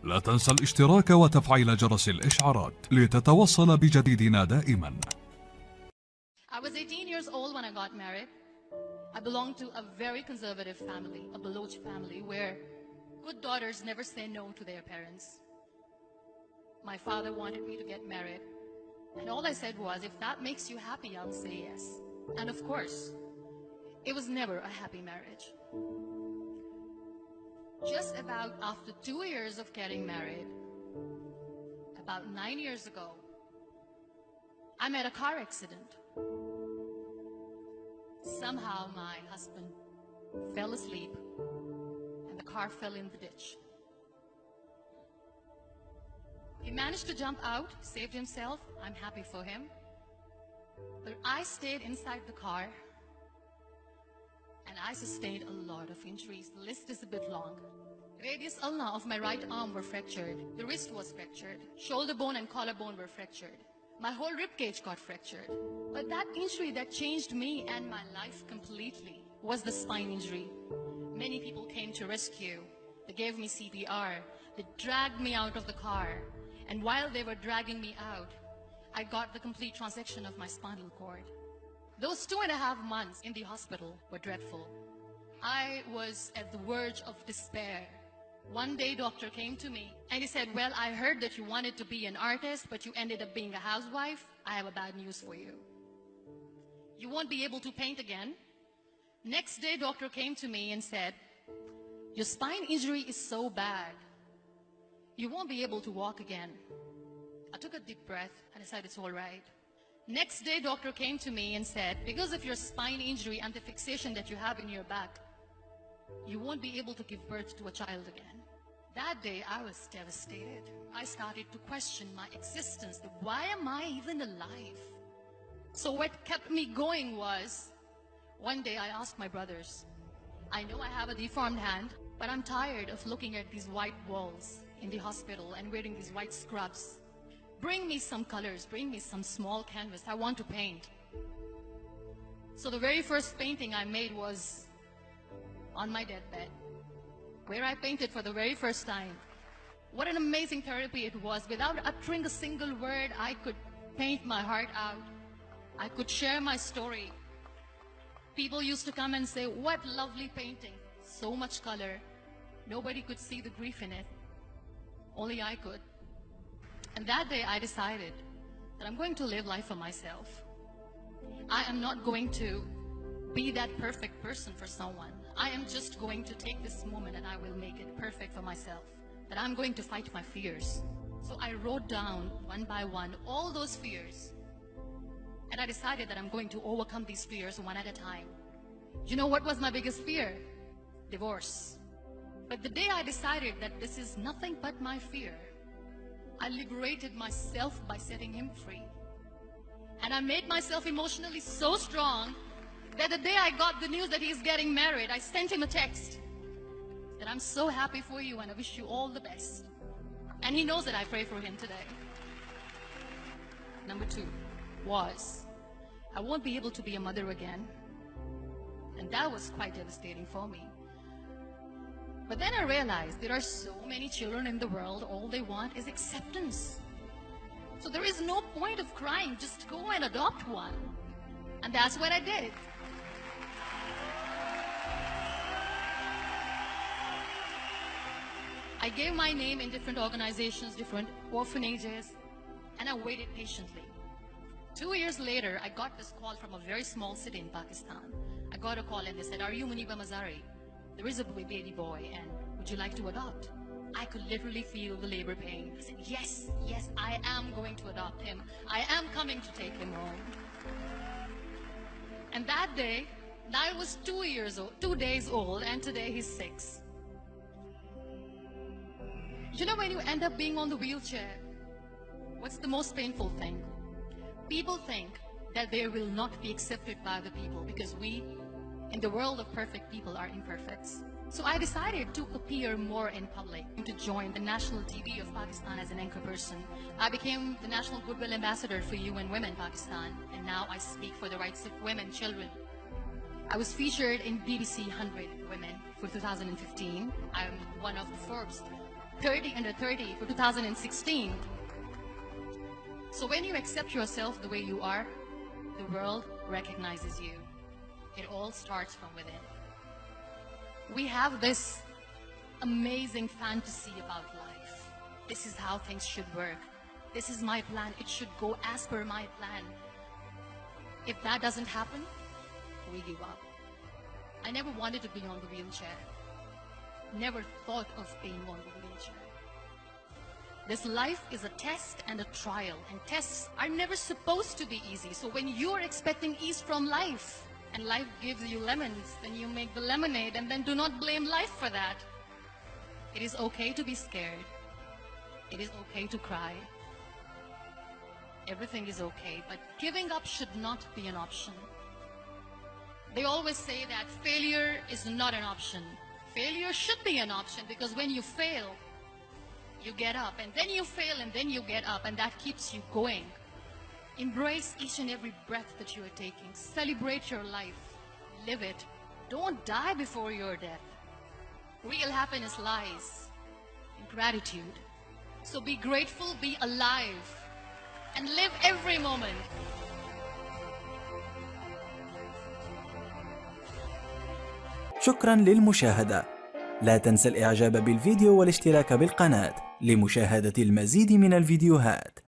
لا تنسى الاشتراك وتفعيل جرس الإشعارات لتتوصل بجديدنا دائما. I was 18 years old when I got married. I belonged to a very conservative family, a Baloch family, where good daughters never say no to their parents. My father wanted me to get married, and all I said was, if that makes you happy, I'll say yes. And of course, it was never a happy marriage. Just about after 2 years of getting married, about 9 years ago, I met a car accident. Somehow my husband fell asleep and the car fell in the ditch. He managed to jump out, saved himself. I'm happy for him. But I stayed inside the car and I sustained a lot of injuries. The list is a bit long. Radius ulna of my right arm were fractured. The wrist was fractured. Shoulder bone and collarbone were fractured. My whole rib cage got fractured. But that injury that changed me and my life completely was the spine injury. Many people came to rescue. They gave me CPR. They dragged me out of the car. And while they were dragging me out, I got the complete transection of my spinal cord. Those 2.5 months in the hospital were dreadful. I was at the verge of despair. One day, doctor came to me and he said, well, I heard that you wanted to be an artist, but you ended up being a housewife. I have a bad news for you. You won't be able to paint again. Next day, doctor came to me and said, your spine injury is so bad, you won't be able to walk again. I took a deep breath and I said, it's all right. Next day, doctor came to me and said, because of your spine injury and the fixation that you have in your back, you won't be able to give birth to a child again. That day, I was devastated. I started to question my existence. Why am I even alive? So what kept me going was, one day I asked my brothers, I know I have a deformed hand, but I'm tired of looking at these white walls in the hospital and wearing these white scrubs. Bring me some colors, bring me some small canvas. I want to paint. So the very first painting I made was on my deathbed, where I painted for the very first time. What an amazing therapy it was. Without uttering a single word, I could paint my heart out. I could share my story. People used to come and say, what lovely painting. So much color. Nobody could see the grief in it. Only I could. And that day I decided that I'm going to live life for myself. I am not going to be that perfect person for someone. I am just going to take this moment and I will make it perfect for myself. That I'm going to fight my fears. So I wrote down one by one all those fears. And I decided that I'm going to overcome these fears one at a time. You know what was my biggest fear? Divorce. But the day I decided that this is nothing but my fear, I liberated myself by setting him free. And I made myself emotionally so strong that the day I got the news that he's getting married, I sent him a text that I'm so happy for you and I wish you all the best. And he knows that I pray for him today. Number 2 was, I won't be able to be a mother again. And that was quite devastating for me. But then I realized there are so many children in the world, all they want is acceptance. So there is no point of crying, just go and adopt one. And that's what I did. I gave my name in different organizations, different orphanages, and I waited patiently. 2 years later, I got this call from a very small city in Pakistan. I got a call and they said, are you Muniba Mazari? There is a baby boy and would you like to adopt? I could literally feel the labor pain. I said, yes, yes, I am going to adopt him. I am coming to take him home. And that day, I was 2 days old, and today he's 6. You know, when you end up being on the wheelchair, what's the most painful thing? People think that they will not be accepted by the people because we, in the world of perfect people, are imperfects. So I decided to appear more in public, to join the national TV of Pakistan as an anchor person. I became the National Goodwill Ambassador for UN Women Pakistan, and now I speak for the rights of women, children. I was featured in BBC 100 Women for 2015. I'm one of the Forbes 30 under 30 for 2016. So when you accept yourself the way you are, the world recognizes you. It all starts from within. We have this amazing fantasy about life. This is how things should work. This is my plan. It should go as per my plan. If that doesn't happen, we give up. I never wanted to be on the wheelchair. Never thought of being on the wheelchair. This life is a test and a trial, and tests are never supposed to be easy. So when you're expecting ease from life, and life gives you lemons, then you make the lemonade, and then do not blame life for that. It is okay to be scared. It is okay to cry. Everything is okay, but giving up should not be an option. They always say that failure is not an option. Failure should be an option, because when you fail, you get up, and then you fail, and then you get up, and that keeps you going. Embrace each and every breath that you are taking. Celebrate your life. Live it. Don't die before your death. Real happiness lies in gratitude. So be grateful, be alive, and live every moment. شكرا للمشاهدة. لا تنسى الإعجاب بالفيديو والاشتراك بالقناة لمشاهدة المزيد من الفيديوهات.